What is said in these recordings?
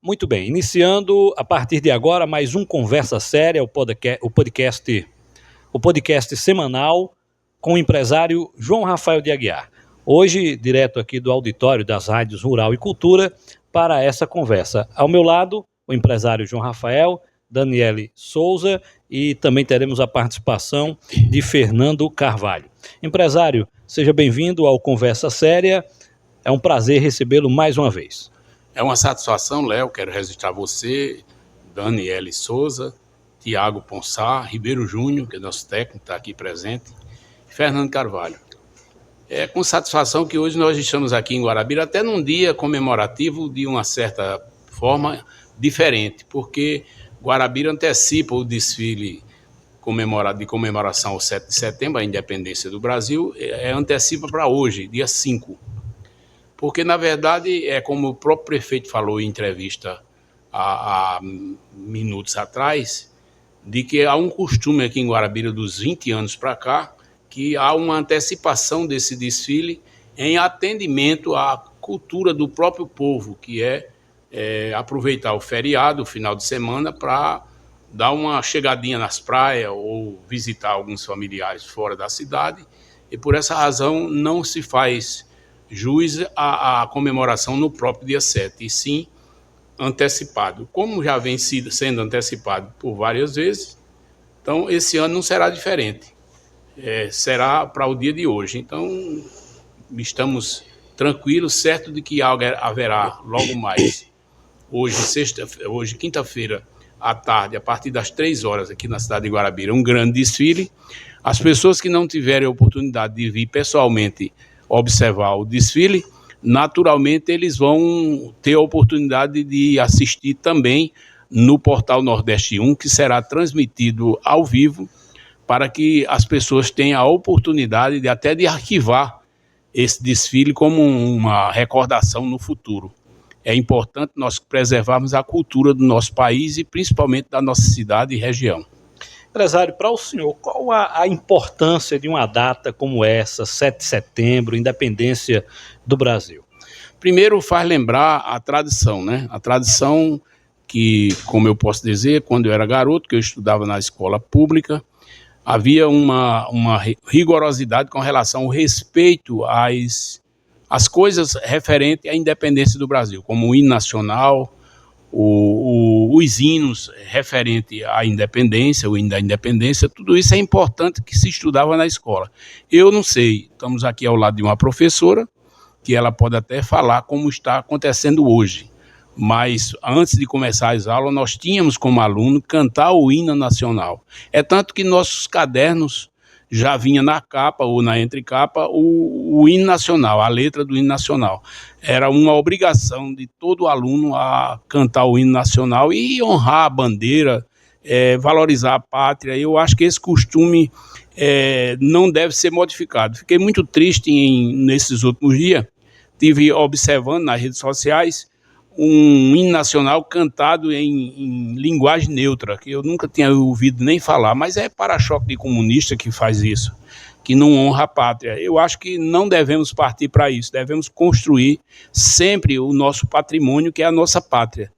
Muito bem, iniciando a partir de agora mais um Conversa Séria, o podcast semanal com o empresário João Rafael de Aguiar. Hoje, direto aqui do auditório das rádios Rural e Cultura, para essa conversa. Ao meu lado, o empresário João Rafael, Daniele Souza e também teremos a participação de Fernando Carvalho. Empresário, seja bem-vindo ao Conversa Séria, é um prazer recebê-lo mais uma vez. É uma satisfação, Léo, quero registrar você, Daniele Souza, Tiago Ponsá, Ribeiro Júnior, que é nosso técnico, está aqui presente, e Fernando Carvalho. É com satisfação que hoje nós estamos aqui em Guarabira, até num dia comemorativo de uma certa forma diferente, porque Guarabira antecipa o desfile de comemoração ao 7 de setembro, a independência do Brasil, antecipa para hoje, dia 5. Porque, na verdade, é como o próprio prefeito falou em entrevista há minutos atrás, de que há um costume aqui em Guarabira dos 20 anos para cá, que há uma antecipação desse desfile em atendimento à cultura do próprio povo, que é aproveitar o feriado, o final de semana, para dar uma chegadinha nas praias ou visitar alguns familiares fora da cidade. E, por essa razão, não se faz jus à comemoração no próprio dia 7, e sim antecipado. Como já vem sendo antecipado por várias vezes, então esse ano não será diferente. Será para o dia de hoje. Então, estamos tranquilos, certo de que haverá logo mais, hoje quinta-feira, à tarde, a partir das 3 horas, aqui na cidade de Guarabira, um grande desfile. As pessoas que não tiverem a oportunidade de vir pessoalmente observar o desfile, naturalmente eles vão ter a oportunidade de assistir também no Portal Nordeste 1, que será transmitido ao vivo, para que as pessoas tenham a oportunidade de arquivar esse desfile como uma recordação no futuro. É importante nós preservarmos a cultura do nosso país e principalmente da nossa cidade e região. Empresário, para o senhor, qual a importância de uma data como essa, 7 de setembro, independência do Brasil? Primeiro, faz lembrar a tradição, né? A tradição que, como eu posso dizer, quando eu era garoto, que eu estudava na escola pública, havia uma rigorosidade com relação ao respeito às coisas referentes à independência do Brasil, como o hino nacional, os hinos referentes à independência, o hino da independência, tudo isso é importante que se estudava na escola. Eu não sei, estamos aqui ao lado de uma professora, que ela pode até falar como está acontecendo hoje, mas antes de começar as aulas, nós tínhamos como aluno cantar o hino nacional. É tanto que nossos cadernos já vinha na capa ou na entrecapa o hino nacional, a letra do hino nacional. Era uma obrigação de todo aluno a cantar o hino nacional e honrar a bandeira, valorizar a pátria. Eu acho que esse costume não deve ser modificado. Fiquei muito triste nesses últimos dias, estive observando nas redes sociais um hino nacional cantado em linguagem neutra, que eu nunca tinha ouvido nem falar, mas é para-choque de comunista que faz isso, que não honra a pátria. Eu acho que não devemos partir para isso, devemos construir sempre o nosso patrimônio, que é a nossa pátria.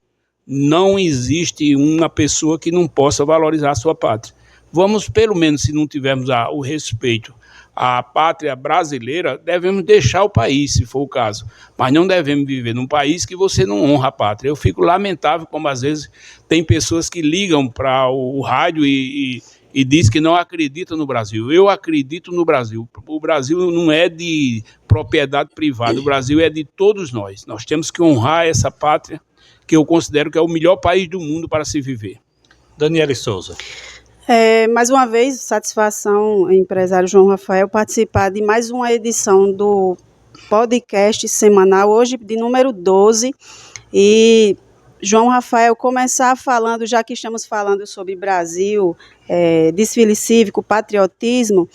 Não existe uma pessoa que não possa valorizar a sua pátria. Vamos, pelo menos, se não tivermos o respeito à pátria brasileira, devemos deixar o país, se for o caso. Mas não devemos viver num país que você não honra a pátria. Eu fico lamentável como, às vezes, tem pessoas que ligam para o rádio e diz que não acreditam no Brasil. Eu acredito no Brasil. O Brasil não é de propriedade privada, o Brasil é de todos nós. Nós temos que honrar essa pátria, que eu considero que é o melhor país do mundo para se viver. Daniele Souza. Mais uma vez, satisfação, empresário João Rafael, participar de mais uma edição do podcast semanal, hoje de número 12. E, João Rafael, começar falando, já que estamos falando sobre Brasil, desfile cívico, patriotismo,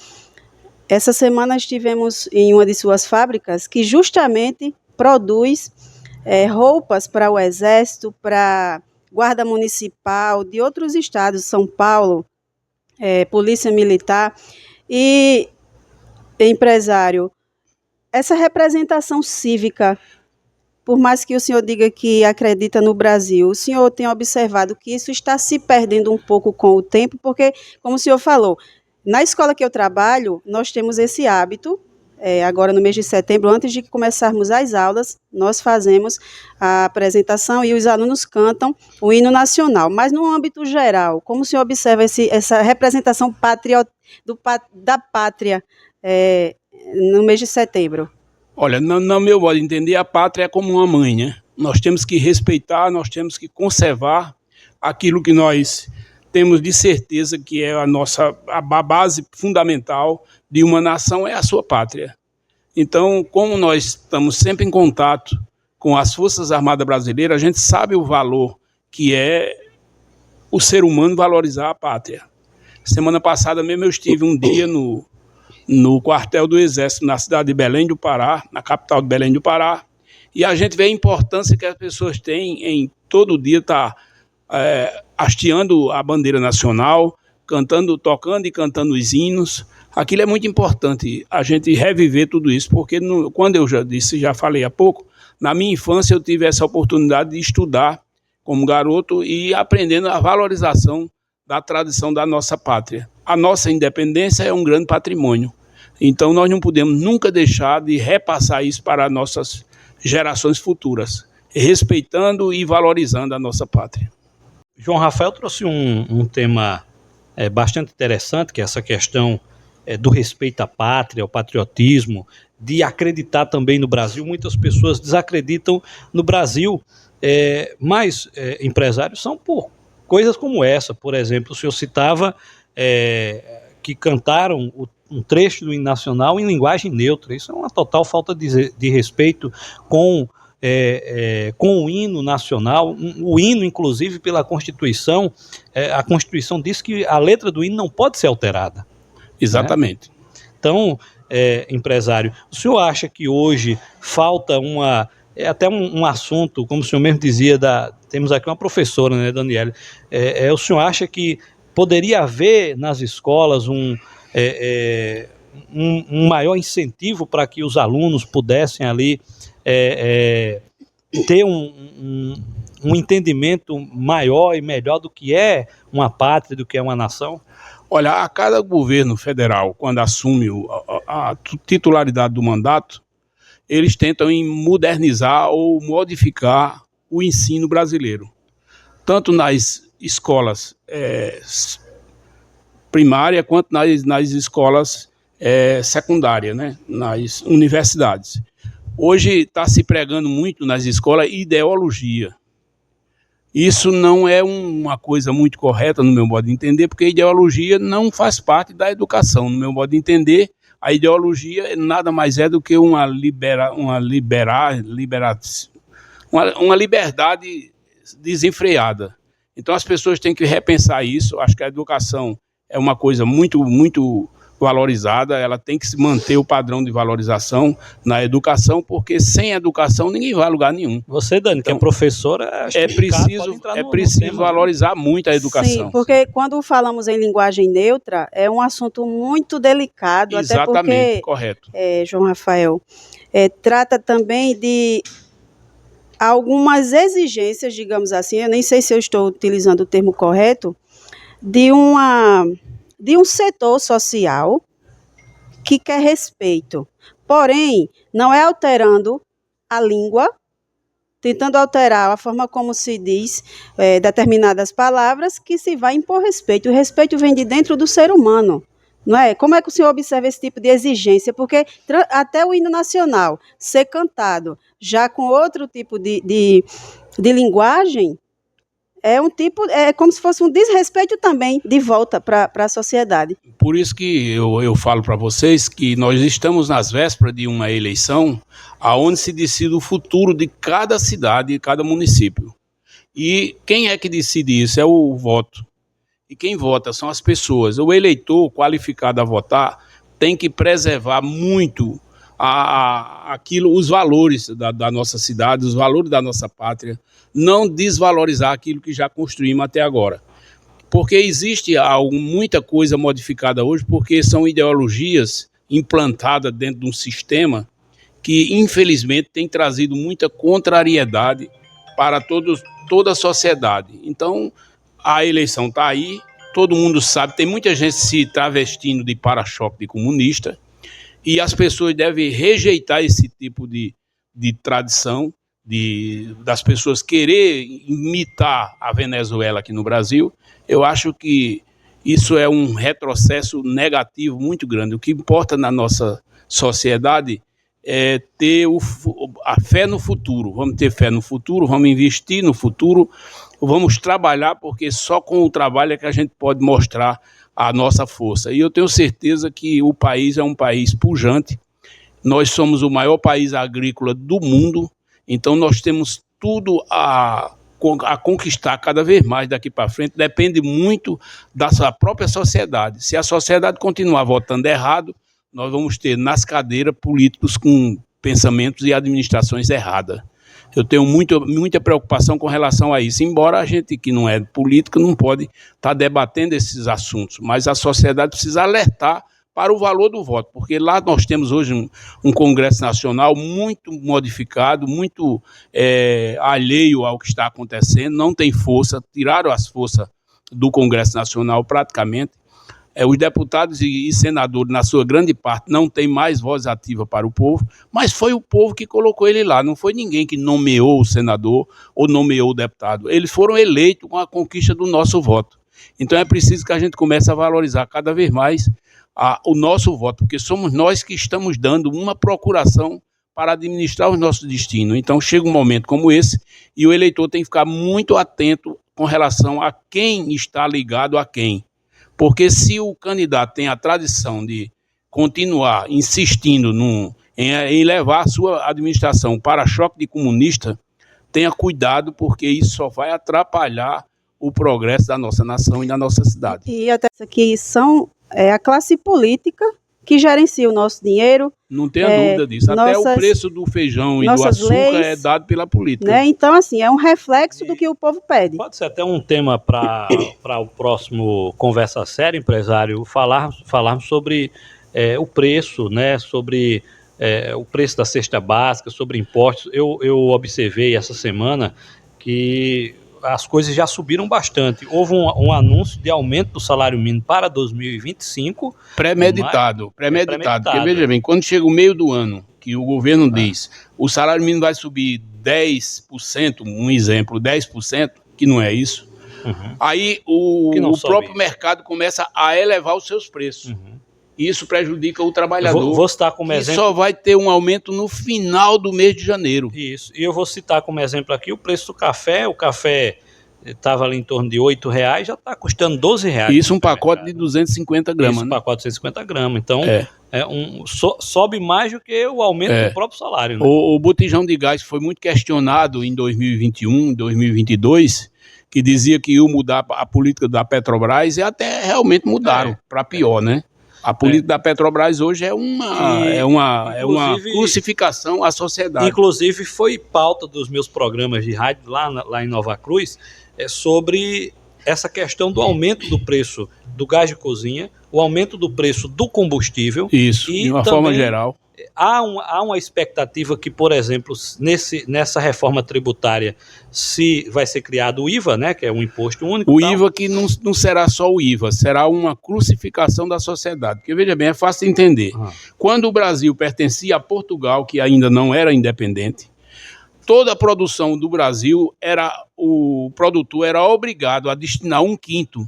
essa semana estivemos em uma de suas fábricas que justamente produz roupas para o Exército, para Guarda Municipal de outros estados, São Paulo, Polícia Militar. E, empresário, essa representação cívica por mais que o senhor diga que acredita no Brasil, o senhor tem observado que isso está se perdendo um pouco com o tempo, porque, como o senhor falou, na escola que eu trabalho, nós temos esse hábito. Agora no mês de setembro, antes de começarmos as aulas, nós fazemos a apresentação e os alunos cantam o hino nacional. Mas no âmbito geral, como o senhor observa essa representação da pátria no mês de setembro? Olha, no meu modo de entender, a pátria é como uma mãe, né? Nós temos que respeitar, nós temos que conservar aquilo que nós temos de certeza que é a base fundamental de uma nação, é a sua pátria. Então, como nós estamos sempre em contato com as Forças Armadas Brasileiras, a gente sabe o valor que é o ser humano valorizar a pátria. Semana passada mesmo eu estive um dia no quartel do Exército, na cidade de Belém do Pará, na capital de Belém do Pará, e a gente vê a importância que as pessoas têm em todo dia estar hasteando a bandeira nacional, tocando e cantando os hinos. Aquilo é muito importante, a gente reviver tudo isso, porque quando eu já falei há pouco, na minha infância eu tive essa oportunidade de estudar como garoto e aprendendo a valorização da tradição da nossa pátria. A nossa independência é um grande patrimônio, então nós não podemos nunca deixar de repassar isso para as nossas gerações futuras, respeitando e valorizando a nossa pátria. João Rafael trouxe um tema bastante interessante, que é essa questão do respeito à pátria, ao patriotismo, de acreditar também no Brasil. Muitas pessoas desacreditam no Brasil, mas empresários são por coisas como essa. Por exemplo, o senhor citava que cantaram um trecho do hino nacional em linguagem neutra. Isso é uma total falta de respeito com o hino nacional. O hino, inclusive, pela Constituição, a Constituição diz que a letra do hino não pode ser alterada. Exatamente. Né? Então, empresário, o senhor acha que hoje falta até um assunto, como o senhor mesmo dizia, temos aqui uma professora, né, Daniela, o senhor acha que poderia haver nas escolas um maior incentivo para que os alunos pudessem ali ter um entendimento maior e melhor do que é uma pátria, do que é uma nação? Olha, a cada governo federal, quando assume a titularidade do mandato, eles tentam modernizar ou modificar o ensino brasileiro. Tanto nas escolas primárias, quanto nas escolas secundárias, né? Nas universidades. Hoje está se pregando muito nas escolas ideologia. Isso não é uma coisa muito correta no meu modo de entender, porque a ideologia não faz parte da educação. No meu modo de entender, a ideologia nada mais é do que uma liberdade desenfreada. Então as pessoas têm que repensar isso. Acho que a educação é uma coisa muito, muito valorizada, ela tem que se manter o padrão de valorização na educação, porque sem educação ninguém vai a lugar nenhum. Você, Dani, então, que é professora, acho que preciso valorizar muito a educação. Sim, porque quando falamos em linguagem neutra, é um assunto muito delicado. Exatamente, até porque, correto. João Rafael, trata também de algumas exigências, digamos assim, eu nem sei se eu estou utilizando o termo correto, de um setor social que quer respeito. Porém, não é alterando a língua, tentando alterar a forma como se diz determinadas palavras, que se vai impor respeito. O respeito vem de dentro do ser humano, não é? Como é que o senhor observa esse tipo de exigência? Porque até o hino nacional ser cantado já com outro tipo de linguagem, é como se fosse um desrespeito também de volta para a sociedade. Por isso que eu falo para vocês que nós estamos nas vésperas de uma eleição onde se decide o futuro de cada cidade e cada município. E quem é que decide isso? É o voto. E quem vota são as pessoas. O eleitor qualificado a votar tem que preservar muito os valores da nossa cidade, os valores da nossa pátria, não desvalorizar aquilo que já construímos até agora. Porque existe muita coisa modificada hoje, porque são ideologias implantadas dentro de um sistema que infelizmente tem trazido muita contrariedade para toda a sociedade. Então, a eleição está aí, todo mundo sabe, tem muita gente se travestindo de para-choque de comunista, e as pessoas devem rejeitar esse tipo de tradição, das pessoas querer imitar a Venezuela aqui no Brasil. Eu acho que isso é um retrocesso negativo muito grande. O que importa na nossa sociedade é ter a fé no futuro. Vamos ter fé no futuro, vamos investir no futuro, vamos trabalhar, porque só com o trabalho é que a gente pode mostrar a nossa força. E eu tenho certeza que o país é um país pujante. Nós somos o maior país agrícola do mundo, então nós temos tudo a conquistar cada vez mais daqui para frente. Depende muito da sua própria sociedade. Se a sociedade continuar votando errado, nós vamos ter nas cadeiras políticos com pensamentos e administrações erradas. Eu tenho muita preocupação com relação a isso, embora a gente que não é política não pode estar debatendo esses assuntos, mas a sociedade precisa alertar para o valor do voto, porque lá nós temos hoje um Congresso Nacional muito modificado, muito alheio ao que está acontecendo, não tem força, tiraram as forças do Congresso Nacional praticamente. Os deputados e senadores, na sua grande parte, não têm mais voz ativa para o povo, mas foi o povo que colocou ele lá, não foi ninguém que nomeou o senador ou nomeou o deputado. Eles foram eleitos com a conquista do nosso voto. Então é preciso que a gente comece a valorizar cada vez mais o nosso voto, porque somos nós que estamos dando uma procuração para administrar os nossos destinos. Então chega um momento como esse e o eleitor tem que ficar muito atento com relação a quem está ligado a quem. Porque se o candidato tem a tradição de continuar insistindo em levar a sua administração para choque de comunista, tenha cuidado, porque isso só vai atrapalhar o progresso da nossa nação e da nossa cidade. E até isso aqui são a classe política que gerencia o nosso dinheiro. Não tenha dúvida disso. Até o preço do feijão e do açúcar é dado pela política. Né? Então, assim, é um reflexo do que o povo pede. Pode ser até um tema para o próximo Conversa Séria, empresário, falarmos sobre o preço, né? Sobre o preço da cesta básica, sobre impostos. Eu observei essa semana que as coisas já subiram bastante. Houve um anúncio de aumento do salário mínimo para 2025. Premeditado. Porque, veja bem, quando chega o meio do ano, que o governo diz, o salário mínimo vai subir 10%, um exemplo, 10%, que não é isso, aí o próprio mercado começa a elevar os seus preços. Isso prejudica o trabalhador. Vou citar como exemplo. Só vai ter um aumento no final do mês de janeiro. Isso. E eu vou citar como exemplo aqui o preço do café. O café estava ali em torno de R$8, já está custando R$12. Isso um pacote de 250 gramas. Isso, um pacote de 250 gramas. Então, sobe mais do que o aumento do próprio salário. Né? O botijão de gás foi muito questionado em 2021, 2022, que dizia que ia mudar a política da Petrobras, e até realmente mudaram para pior, né? A política da Petrobras hoje é uma crucificação à sociedade. Inclusive foi pauta dos meus programas de rádio lá em Nova Cruz, sobre essa questão do aumento do preço do gás de cozinha, o aumento do preço do combustível. Isso, de uma forma geral. Há uma expectativa que, por exemplo, nessa reforma tributária, se vai ser criado o IVA, né, que é um imposto único. O IVA que não será só o IVA, será uma crucificação da sociedade. Porque, veja bem, é fácil de entender. Quando o Brasil pertencia a Portugal, que ainda não era independente, toda a produção do Brasil, o produtor era obrigado a destinar 1/5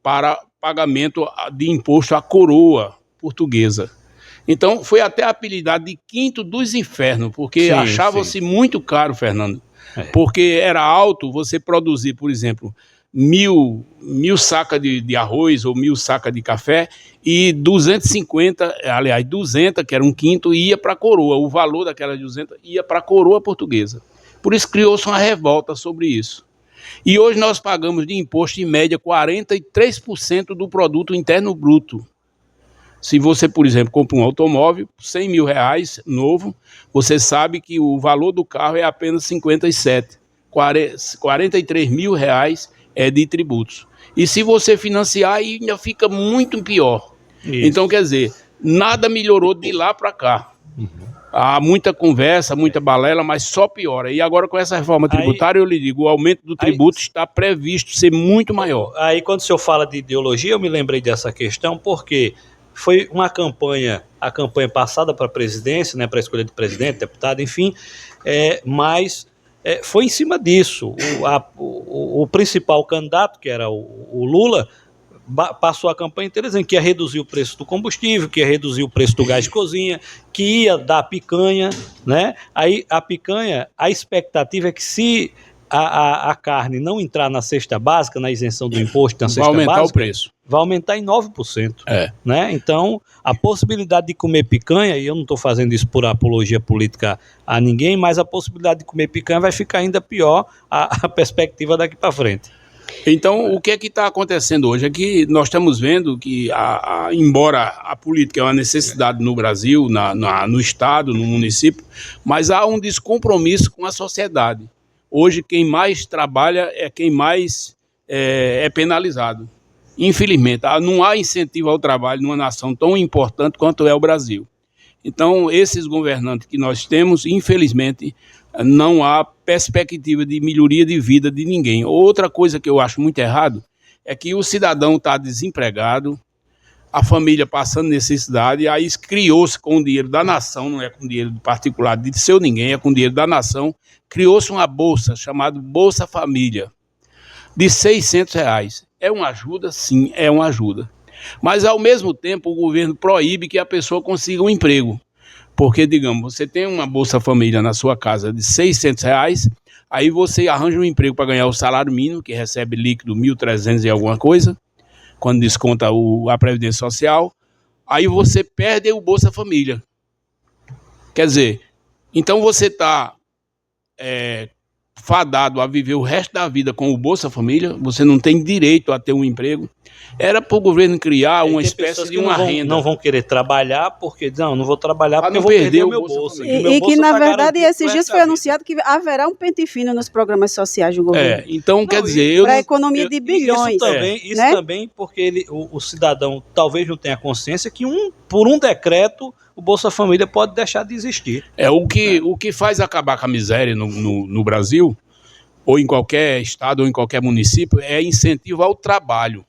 para pagamento de imposto à coroa portuguesa. Então, foi até apelidado de Quinto dos Infernos, porque achava-se muito caro, Fernando. Porque era alto você produzir, por exemplo, 1.000 sacas de arroz ou 1.000 sacas de café, e 200, que era 1/5, ia para a coroa. O valor daquelas 200 ia para a coroa portuguesa. Por isso criou-se uma revolta sobre isso. E hoje nós pagamos de imposto, em média, 43% do produto interno bruto. Se você, por exemplo, compra um automóvel, R$100 mil novo, você sabe que o valor do carro é apenas 57. R$43 mil é de tributos. E se você financiar, ainda fica muito pior. Isso. Então, quer dizer, nada melhorou de lá para cá. Há muita conversa, muita balela, mas só piora. E agora com essa reforma tributária, eu lhe digo, o aumento do tributo está previsto ser muito maior. Aí quando o senhor fala de ideologia, eu me lembrei dessa questão, porque foi uma campanha, a campanha passada para a presidência, né, para a escolha de presidente, deputado, enfim, mas foi em cima disso. O principal candidato, que era o Lula, passou a campanha inteira dizendo que ia reduzir o preço do combustível, que ia reduzir o preço do gás de cozinha, que ia dar picanha, né? Aí a picanha, a expectativa é que se a carne não entrar na cesta básica, na isenção do imposto na cesta básica, vai aumentar o preço. Vai aumentar em 9%. Né? Então, a possibilidade de comer picanha, e eu não estou fazendo isso por apologia política a ninguém, mas a possibilidade de comer picanha vai ficar ainda pior a perspectiva daqui para frente. Então, o que é que está acontecendo hoje? É que nós estamos vendo que, embora a política é uma necessidade no Brasil, no Estado, no município, mas há um descompromisso com a sociedade. Hoje, quem mais trabalha é quem mais é penalizado. Infelizmente, não há incentivo ao trabalho numa nação tão importante quanto é o Brasil. Então, esses governantes que nós temos, infelizmente, não há perspectiva de melhoria de vida de ninguém. Outra coisa que eu acho muito errado é que o cidadão está desempregado, a família passando necessidade, aí criou-se com o dinheiro da nação, não é com dinheiro particular de seu ninguém, é com dinheiro da nação, criou-se uma bolsa chamada Bolsa Família, de R$600. É uma ajuda? Sim, é uma ajuda. Mas, ao mesmo tempo, o governo proíbe que a pessoa consiga um emprego. Porque, digamos, você tem uma Bolsa Família na sua casa de R$600, aí você arranja um emprego para ganhar o salário mínimo, que recebe líquido 1.300 e alguma coisa, quando desconta a Previdência Social, aí você perde o Bolsa Família. Quer dizer, então você está fadado a viver o resto da vida com o Bolsa Família, você não tem direito a ter um emprego. Era para o governo criar uma espécie de uma renda. Não vão querer trabalhar porque não vou trabalhar porque eu vou perder o meu bolso. E que, na verdade, esses dias foi anunciado que haverá um pente fino nos programas sociais do governo. Então, quer dizer... Para a economia de bilhões. Isso também porque o cidadão talvez não tenha consciência que por um decreto o Bolsa Família pode deixar de existir. O que faz acabar com a miséria no Brasil, ou em qualquer estado, ou em qualquer município, é incentivo ao trabalho.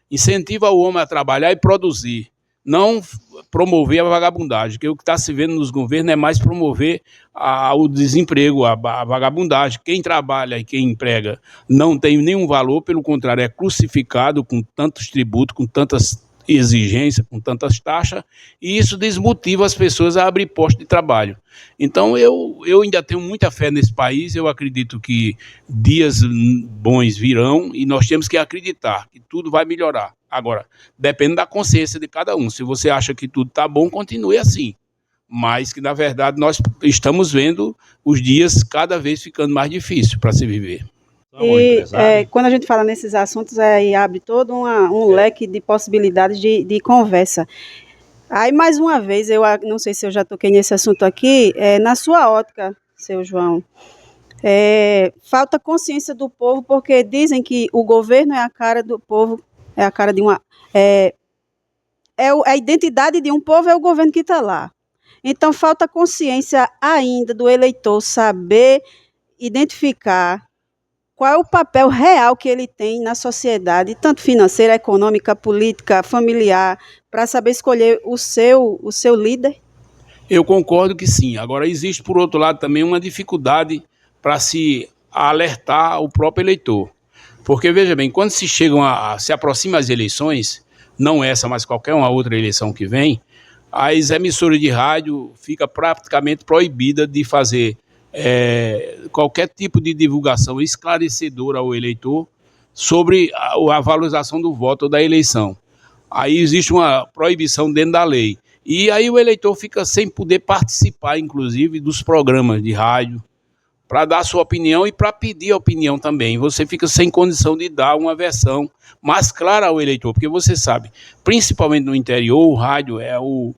Incentiva o homem a trabalhar e produzir, não promover a vagabundagem, que o que está se vendo nos governos é mais promover o desemprego, a vagabundagem. Quem trabalha e quem emprega não tem nenhum valor, pelo contrário, é crucificado com tantos tributos, com tantas exigências, com tantas taxas, e isso desmotiva as pessoas a abrir postos de trabalho. Então, eu ainda tenho muita fé nesse país, eu acredito que dias bons virão e nós temos que acreditar que tudo vai melhorar. Agora, depende da consciência de cada um. Se você acha que tudo está bom, continue assim. Mas que, na verdade, nós estamos vendo os dias cada vez ficando mais difíceis para se viver. E quando a gente fala nesses assuntos, aí abre todo um leque de possibilidades de conversa. Aí, mais uma vez, eu não sei se eu já toquei nesse assunto aqui, na sua ótica, seu João, falta consciência do povo, porque dizem que o governo é a cara do povo, é a cara de uma... a identidade de um povo é o governo que está lá. Então, falta consciência ainda do eleitor saber identificar qual é o papel real que ele tem na sociedade, tanto financeira, econômica, política, familiar, para saber escolher o seu líder? Eu concordo que sim. Agora, existe, por outro lado, também uma dificuldade para se alertar o próprio eleitor. Porque, veja bem, quando se aproximam as eleições, não essa, mas qualquer uma outra eleição que vem, as emissoras de rádio ficam praticamente proibidas de fazer qualquer tipo de divulgação esclarecedora ao eleitor sobre a valorização do voto ou da eleição. Aí existe uma proibição dentro da lei. E aí o eleitor fica sem poder participar, inclusive, dos programas de rádio, para dar sua opinião e para pedir a opinião também. Você fica sem condição de dar uma versão mais clara ao eleitor, porque você sabe, principalmente no interior, o rádio é o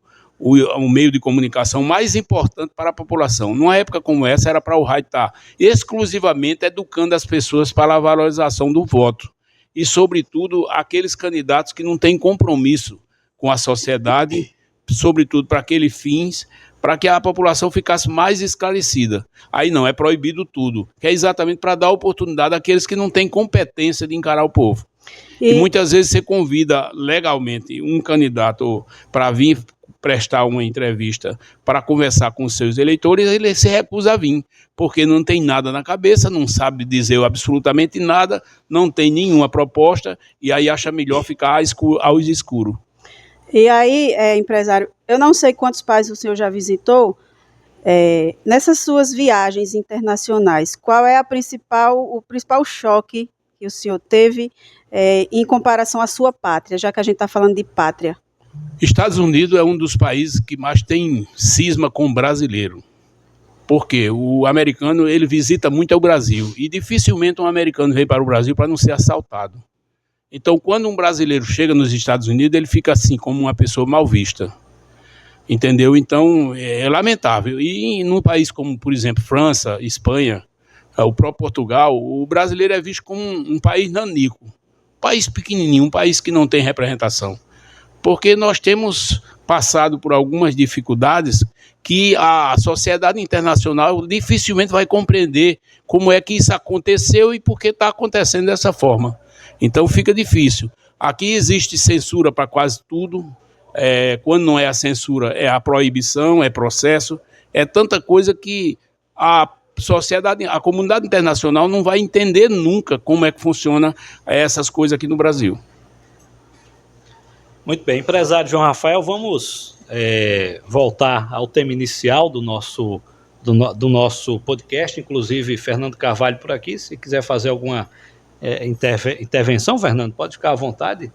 meio de comunicação mais importante para a população. Numa época como essa, era para o rádio estar exclusivamente educando as pessoas para a valorização do voto. E, sobretudo, aqueles candidatos que não têm compromisso com a sociedade, sobretudo para aqueles fins, para que a população ficasse mais esclarecida. Aí não, é proibido tudo, que é exatamente para dar oportunidade àqueles que não têm competência de encarar o povo. E muitas vezes você convida legalmente um candidato para vir prestar uma entrevista para conversar com os seus eleitores, ele se recusa a vir, porque não tem nada na cabeça, não sabe dizer absolutamente nada, não tem nenhuma proposta, e aí acha melhor ficar ao escuro. E aí, empresário, eu não sei quantos países o senhor já visitou, nessas suas viagens internacionais, qual é o principal choque que o senhor teve em comparação à sua pátria, já que a gente está falando de pátria? Estados Unidos é um dos países que mais tem cisma com o brasileiro. Porque o americano, ele visita muito o Brasil. E dificilmente um americano vem para o Brasil para não ser assaltado. Então, quando um brasileiro chega nos Estados Unidos, ele fica assim, como uma pessoa mal vista. Entendeu? Então, é lamentável. E num país como, por exemplo, França, Espanha, o próprio Portugal, o brasileiro é visto como um país nanico. Um país pequenininho, um país que não tem representação. Porque nós temos passado por algumas dificuldades que a sociedade internacional dificilmente vai compreender como é que isso aconteceu e por que está acontecendo dessa forma. Então fica difícil. Aqui existe censura para quase tudo. Quando não é a censura, é a proibição, é processo. É tanta coisa que a sociedade, a comunidade internacional não vai entender nunca como é que funciona essas coisas aqui no Brasil. Muito bem, empresário João Rafael, vamos voltar ao tema inicial do nosso podcast, inclusive Fernando Carvalho por aqui, se quiser fazer alguma intervenção, Fernando, pode ficar à vontade,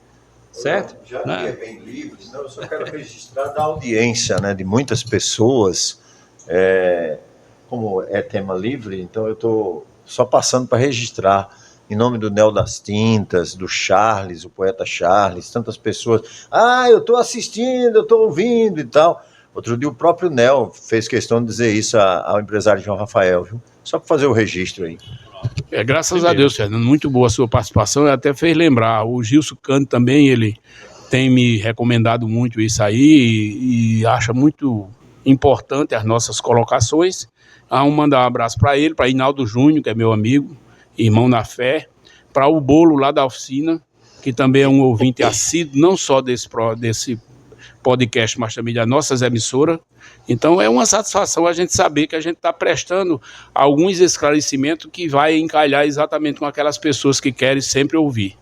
certo? Já que é bem livre, senão eu só quero registrar da audiência, né, de muitas pessoas, como é tema livre, então eu estou só passando para registrar, em nome do Nel das Tintas, do Charles, o poeta Charles, tantas pessoas, eu estou assistindo, eu estou ouvindo e tal. Outro dia o próprio Nel fez questão de dizer isso ao empresário João Rafael, viu? Só para fazer o registro aí. Graças a Deus, Fernando, muito boa a sua participação, até fez lembrar, o Gilson Cândido também, ele tem me recomendado muito isso aí e acha muito importante as nossas colocações. Mandar um abraço para ele, para Inaldo Júnior, que é meu amigo, irmão na fé, para o Bolo lá da oficina, que também é um ouvinte assíduo, não só desse podcast, mas também das nossas emissoras. Então é uma satisfação a gente saber que a gente está prestando alguns esclarecimentos que vai encalhar exatamente com aquelas pessoas que querem sempre ouvir.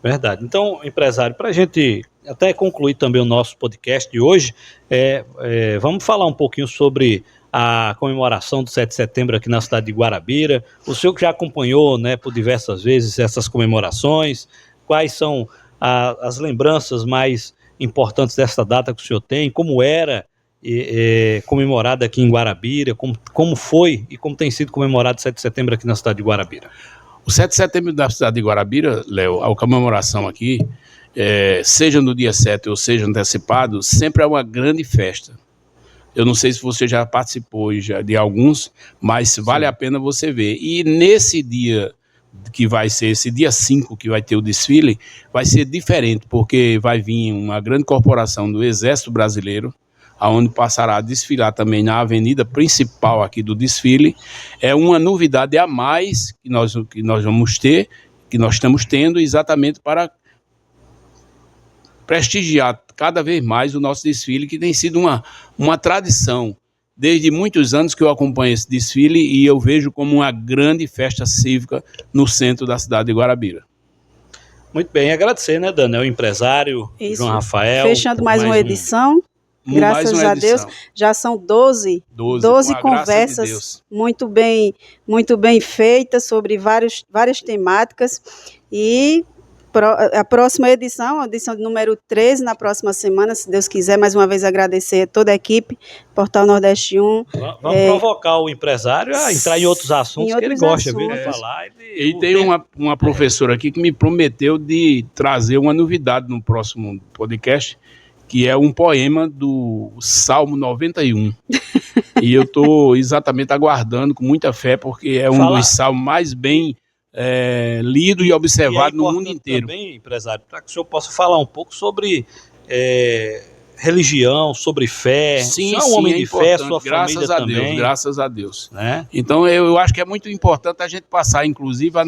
Verdade. Então, empresário, para a gente até concluir também o nosso podcast de hoje, vamos falar um pouquinho sobre a comemoração do 7 de setembro aqui na cidade de Guarabira. O senhor que já acompanhou, né, por diversas vezes essas comemorações, quais são as lembranças mais importantes dessa data que o senhor tem, como era comemorada aqui em Guarabira, como foi e como tem sido comemorado o 7 de setembro aqui na cidade de Guarabira? O 7 de setembro da cidade de Guarabira, Léo, a comemoração aqui, seja no dia 7 ou seja antecipado, sempre é uma grande festa. Eu não sei se você já participou de alguns, mas vale a pena você ver. E nesse dia, que vai ser esse dia 5, que vai ter o desfile, vai ser diferente, porque vai vir uma grande corporação do Exército Brasileiro, onde passará a desfilar também na avenida principal aqui do desfile. É uma novidade a mais que nós vamos ter, que nós estamos tendo, exatamente para prestigiar cada vez mais o nosso desfile, que tem sido uma tradição. Desde muitos anos que eu acompanho esse desfile e eu vejo como uma grande festa cívica no centro da cidade de Guarabira. Muito bem, agradecer, né, Daniel, empresário, João Rafael. Fechando mais uma edição. Graças a Deus, já são 12 conversas muito bem feitas sobre várias temáticas, e a próxima edição, a edição de número 13, na próxima semana, se Deus quiser. Mais uma vez agradecer a toda a equipe, Portal Nordeste 1. Vamos provocar o empresário a entrar em outros assuntos que ele gosta de falar. E tem uma professora aqui que me prometeu de trazer uma novidade no próximo podcast, que é um poema do Salmo 91. E eu estou exatamente aguardando com muita fé, porque é um dos salmos mais bem lido e observado no mundo inteiro. Também, empresário, para que o senhor possa falar um pouco sobre religião, sobre fé. Sim, Você é um homem de fé, importante. sua família também. Graças a Deus. Né? Então eu acho que é muito importante a gente passar, inclusive, as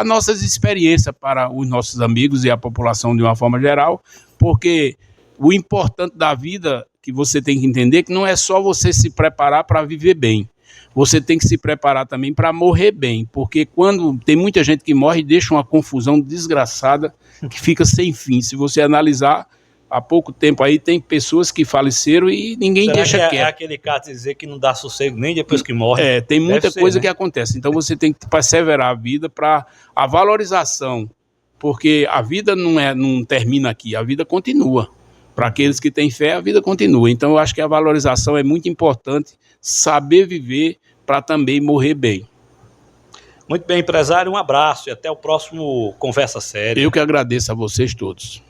nossas experiências para os nossos amigos e a população de uma forma geral, porque o importante da vida que você tem que entender é que não é só você se preparar para viver bem. Você tem que se preparar também para morrer bem, porque quando tem muita gente que morre, deixa uma confusão desgraçada que fica sem fim. Se você analisar, há pouco tempo aí tem pessoas que faleceram e ninguém Será deixa que quieto. é aquele caso de dizer que não dá sossego nem depois que morre? Tem muita Deve ser, coisa né? que acontece. Então você tem que perseverar a vida para a valorização, porque a vida não termina aqui, a vida continua. Para aqueles que têm fé, a vida continua. Então eu acho que a valorização é muito importante, saber viver para também morrer bem. Muito bem, empresário, um abraço e até o próximo Conversa Séria. Eu que agradeço a vocês todos.